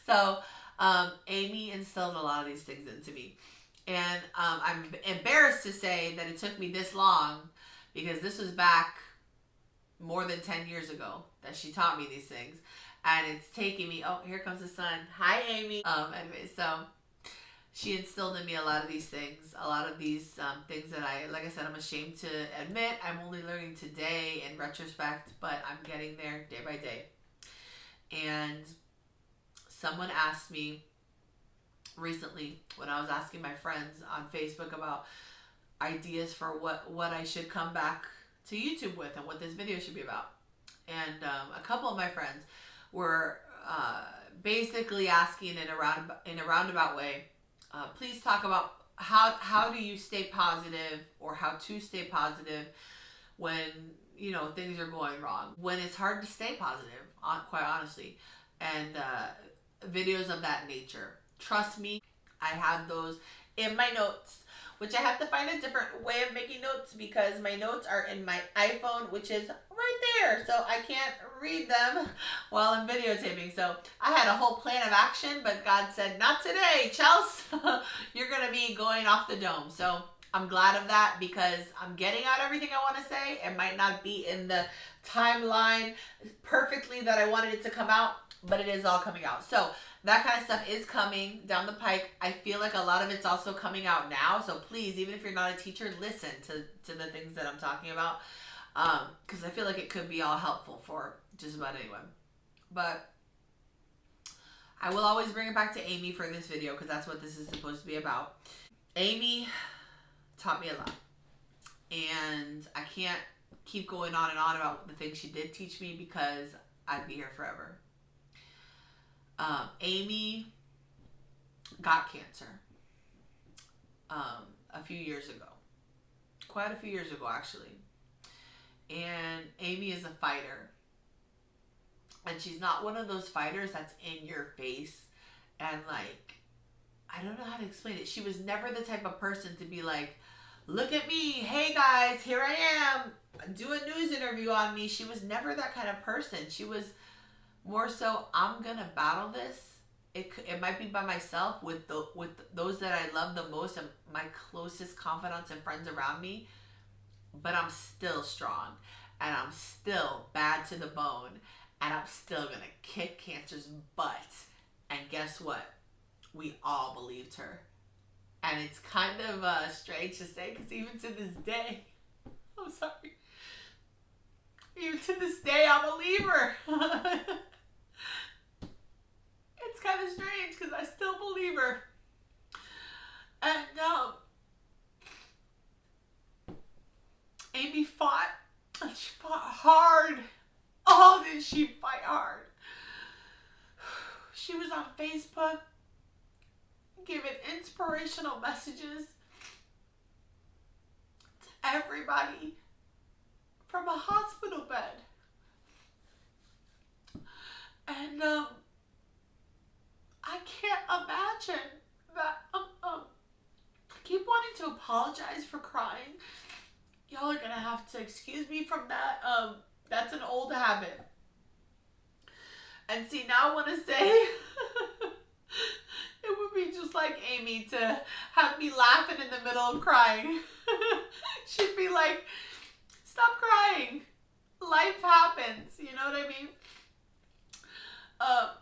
So Amy instilled a lot of these things into me. And I'm embarrassed to say that it took me this long, because this was back more than 10 years ago that she taught me these things. And it's taking me, oh, here comes the sun. Hi, Amy. Anyway, so she instilled in me a lot of these things, a lot of these things that like I said, I'm ashamed to admit. I'm only learning today in retrospect, but I'm getting there day by day. And someone asked me recently, when I was asking my friends on Facebook about ideas for what I should come back to YouTube with and what this video should be about. And a couple of my friends were basically asking in a roundabout way, please talk about how do you stay positive, or how to stay positive when things are going wrong, when it's hard to stay positive, quite honestly. And videos of that nature. Trust me, I have those in my notes, which I have to find a different way of making notes, because my notes are in my iPhone, which is right there. So I can't read them while I'm videotaping. So I had a whole plan of action, but God said, not today, Chelsea. You're going to be going off the dome. So I'm glad of that, because I'm getting out everything I want to say. It might not be in the timeline perfectly that I wanted it to come out, but it is all coming out. So that kind of stuff is coming down the pike. I feel like a lot of it's also coming out now. So please, even if you're not a teacher, listen to the things that I'm talking about. Because I feel like it could be all helpful for just about anyone. But I will always bring it back to Amy for this video, because that's what this is supposed to be about. Amy taught me a lot. And I can't keep going on and on about the things she did teach me, because I'd be here forever. Amy got cancer a few years ago. Quite a few years ago, actually. And Amy is a fighter. And she's not one of those fighters that's in your face and like, I don't know how to explain it. She was never the type of person to be like, look at me, hey guys, here I am, do a news interview on me. She was never that kind of person. She was more so, I'm gonna battle this. It might be by myself with those that I love the most and my closest confidants and friends around me, but I'm still strong, and I'm still bad to the bone, and I'm still gonna kick cancer's butt. And guess what? We all believed her. And it's kind of strange to say, because even to this day, I'm sorry, even to this day, I believe her. It's kind of strange, because I still believe her. And Amy fought, and she fought hard. Oh, did she fight hard? She was on Facebook giving inspirational messages to everybody from a hospital bed. And I can't imagine that. I keep wanting to apologize for crying. Y'all are gonna have to excuse me from that. That's an old habit. And see, now I want to say it would be just like Amy to have me laughing in the middle of crying. She'd be like, stop crying. Life happens. You know what I mean?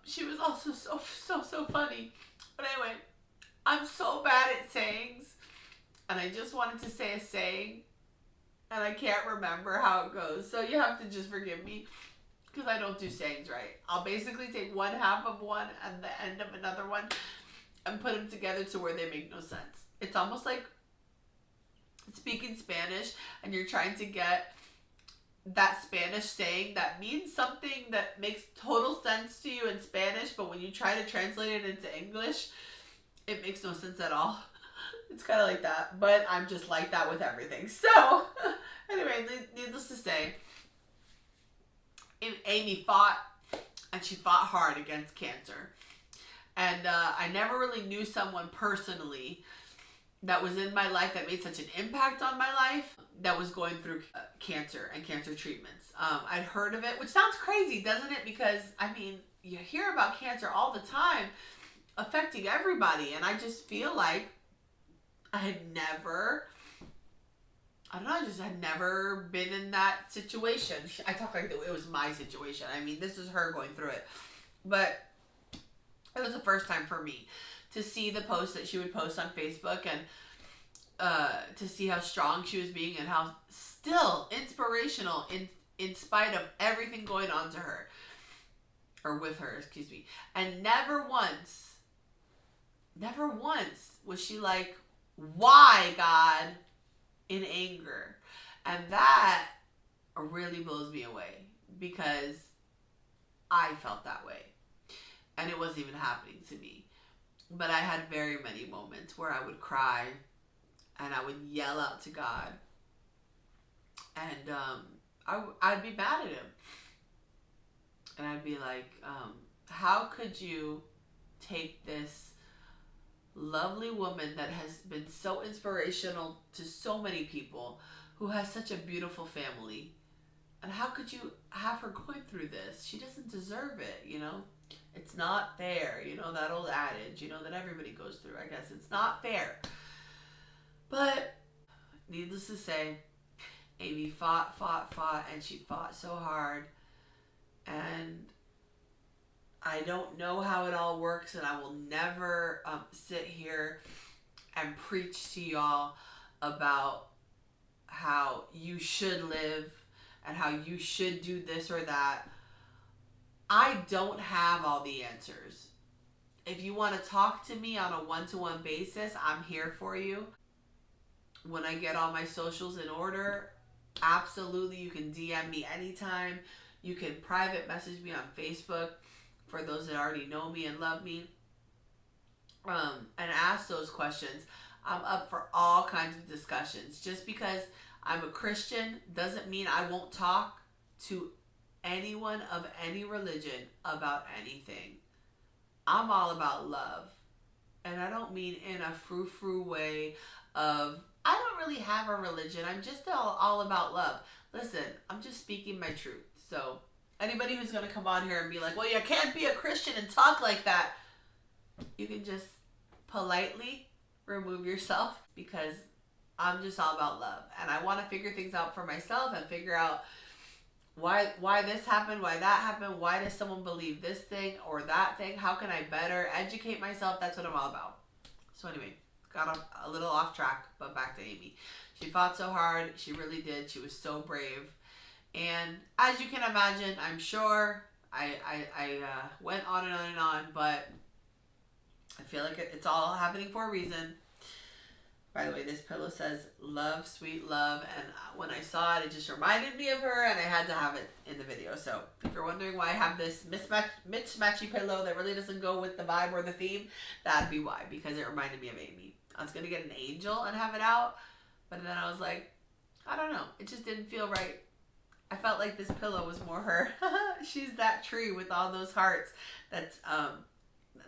She was also so funny. But anyway, I'm so bad at sayings, and I just wanted to say a saying, and I can't remember how it goes. So you have to just forgive me, because I don't do sayings right. I'll basically take one half of one and the end of another one and put them together to where they make no sense. It's almost like speaking Spanish and you're trying to get that Spanish saying that means something that makes total sense to you in Spanish, but when you try to translate it into English, it makes no sense at all. It's kind of like that, but I'm just like that with everything. So, anyway, needless to say, Amy fought, and she fought hard against cancer. And I never really knew someone personally that was in my life that made such an impact on my life that was going through cancer and cancer treatments. I'd heard of it, which sounds crazy, doesn't it? Because, I mean, you hear about cancer all the time affecting everybody. And I just feel like I had never, I don't know, I just had never been in that situation. I talk like it was my situation. I mean, this is her going through it. But it was the first time for me to see the post that she would post on Facebook, and to see how strong she was being and how still inspirational in spite of everything going on to her, or with her, excuse me. And never once was she like, why, God, in anger. And that really blows me away, because I felt that way and it wasn't even happening to me. But I had very many moments where I would cry and I would yell out to God, and I'd be mad at him, and I'd be like, how could you take this lovely woman that has been so inspirational to so many people, who has such a beautiful family, and how could you have her going through this? She doesn't deserve it, you know? It's not fair, you know, that old adage, you know, that everybody goes through, I guess. It's not fair. But needless to say, Amy fought, and she fought so hard. And I don't know how it all works, and I will never sit here and preach to y'all about how you should live and how you should do this or that. I don't have all the answers. If you want to talk to me on a one-to-one basis, I'm here for you. When I get all my socials in order, absolutely, you can DM me anytime. You can private message me on Facebook, for those that already know me and love me, and ask those questions. I'm up for all kinds of discussions. Just because I'm a Christian doesn't mean I won't talk to anyone of any religion about anything. I'm all about love. And I don't mean in a frou-frou way of, I don't really have a religion. I'm just all about love. Listen, I'm just speaking my truth. So anybody who's going to come on here and be like, well, you can't be a Christian and talk like that, you can just politely remove yourself, because I'm just all about love. And I want to figure things out for myself and figure out why this happened, why that happened, why does someone believe this thing or that thing, how can I better educate myself. That's what I'm all about. So anyway, got a little off track, but back to Amy. She fought so hard. She really did. She was so brave. And as you can imagine, I'm sure I went on and on and on, but I feel like it's all happening for a reason. By the way, this pillow says love, sweet love, and when I saw it, it just reminded me of her, and I had to have it in the video. So if you're wondering why I have this mismatchy pillow that really doesn't go with the vibe or the theme, that'd be why, because it reminded me of Amy. I was going to get an angel and have it out, but then I was like, I don't know. It just didn't feel right. I felt like this pillow was more her. She's that tree with all those hearts that's,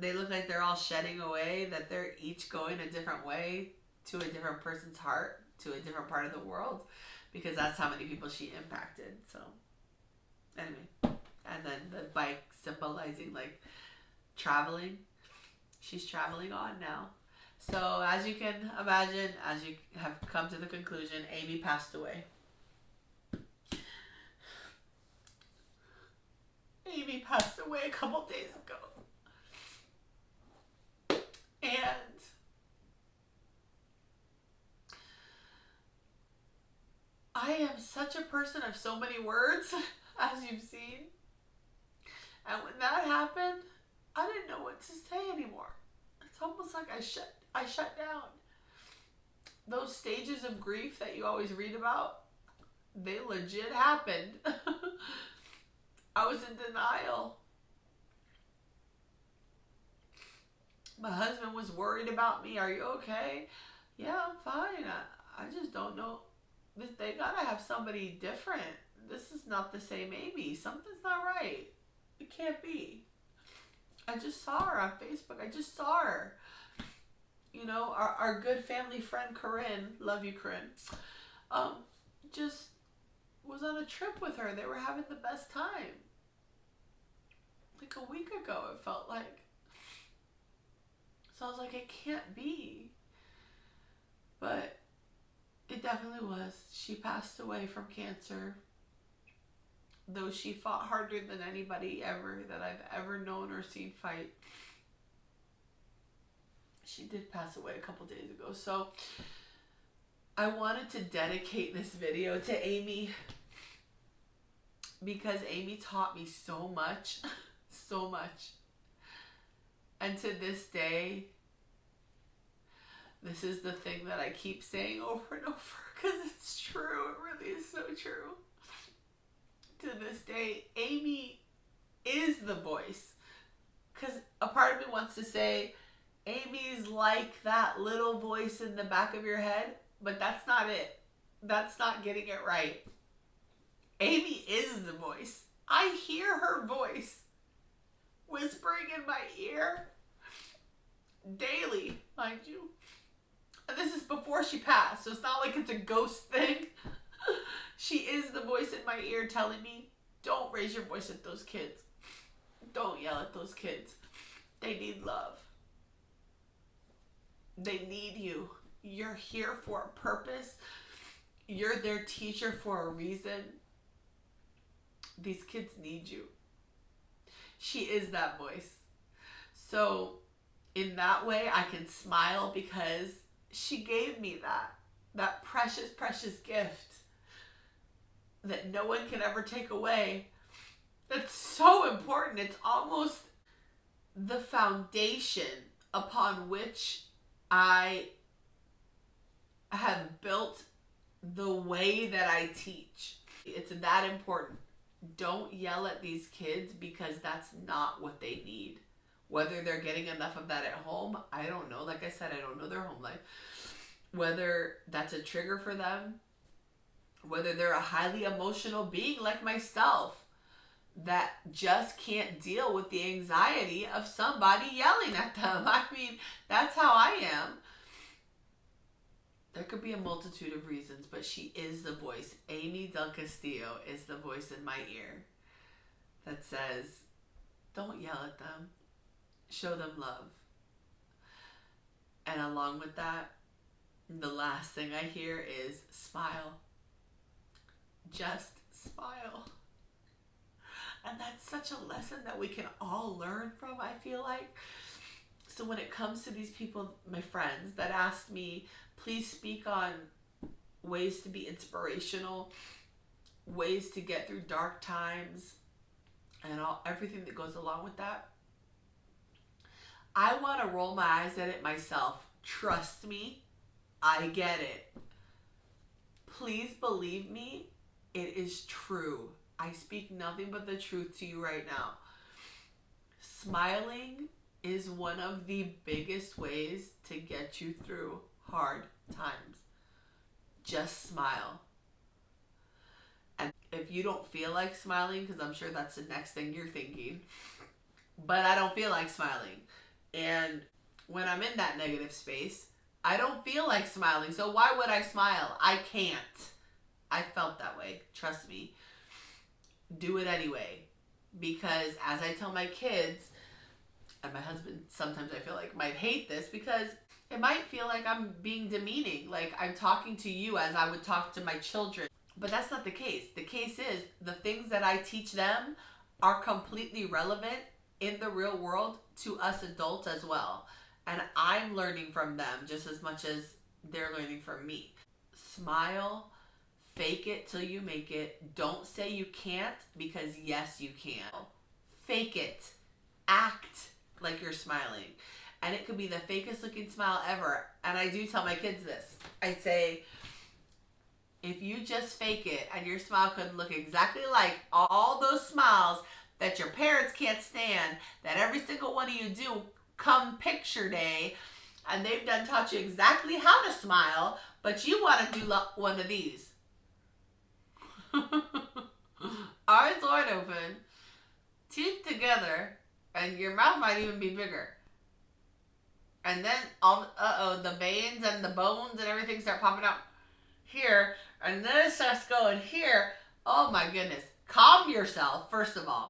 they look like they're all shedding away, that they're each going a different way to a different person's heart, to a different part of the world, because that's how many people she impacted. So anyway, and then the bike symbolizing like traveling. She's traveling on now. So as you can imagine, as you have come to the conclusion, Amy passed away. Amy passed away a couple days ago. And I am such a person of so many words, as you've seen. And when that happened, I didn't know what to say anymore. It's almost like I shut down. Those stages of grief that you always read about, they legit happened. I was in denial. My husband was worried about me. Are you okay? Yeah, I'm fine. I just don't know. They gotta have somebody different. This is not the same Amy. Something's not right. It can't be. I just saw her on Facebook. I just saw her. You know, our good family friend Corinne, love you Corinne, just was on a trip with her. They were having the best time. like a week ago, it felt like. So I was like, it can't be. But it definitely was. She passed away from cancer. Though she fought harder than anybody ever that I've ever known or seen fight. She did pass away a couple days ago. So I wanted to dedicate this video to Amy because Amy taught me so much, so much. And to this day, this is the thing that I keep saying over and over because it's true. It really is so true. To this day, Amy is the voice. Because a part of me wants to say, Amy's like that little voice in the back of your head, but that's not it. That's not getting it right. Amy is the voice. I hear her voice whispering in my ear daily, mind you. And this is before she passed, so it's not like it's a ghost thing. She is the voice in my ear telling me, don't raise your voice at those kids. Don't yell at those kids. They need love. They need you. You're here for a purpose. You're their teacher for a reason. These kids need you. She is that voice. So in that way, I can smile because she gave me that precious, precious gift that no one can ever take away. That's so important. It's almost the foundation upon which I have built the way that I teach. It's that important. Don't yell at these kids because that's not what they need. Whether they're getting enough of that at home, I don't know. Like I said, I don't know their home life. Whether that's a trigger for them, whether they're a highly emotional being like myself that just can't deal with the anxiety of somebody yelling at them. I mean, that's how I am. There could be a multitude of reasons, but she is the voice. Amy DelCastillo is the voice in my ear that says, don't yell at them. Show them love. And along with that, the last thing I hear is smile. Just smile. And that's such a lesson that we can all learn from, I feel like. So when it comes to these people, my friends, that asked me, please speak on ways to be inspirational, ways to get through dark times, and everything that goes along with that. I want to roll my eyes at it myself. Trust me, I get it. Please believe me, it is true. I speak nothing but the truth to you right now. Smiling is one of the biggest ways to get you through hard times. Just smile. And if you don't feel like smiling, because I'm sure that's the next thing you're thinking, but I don't feel like smiling. And when I'm in that negative space, I don't feel like smiling. So why would I smile? I can't. I felt that way. Trust me. Do it anyway. Because as I tell my kids, and my husband sometimes I feel like might hate this because it might feel like I'm being demeaning. Like I'm talking to you as I would talk to my children. But that's not the case. The case is the things that I teach them are completely relevant in the real world to us adults as well. And I'm learning from them just as much as they're learning from me. Smile. Fake it till you make it. Don't say you can't because yes, you can. Fake it. Act like you're smiling. And it could be the fakest looking smile ever. And I do tell my kids this. I say, if you just fake it and your smile could look exactly like all those smiles that your parents can't stand, that every single one of you do come picture day, and they've done taught you exactly how to smile, but you want to do one of these. Eyes wide open, teeth together, and your mouth might even be bigger. And then the veins and the bones and everything start popping out here, and then it starts going here. Oh my goodness. Calm yourself, first of all.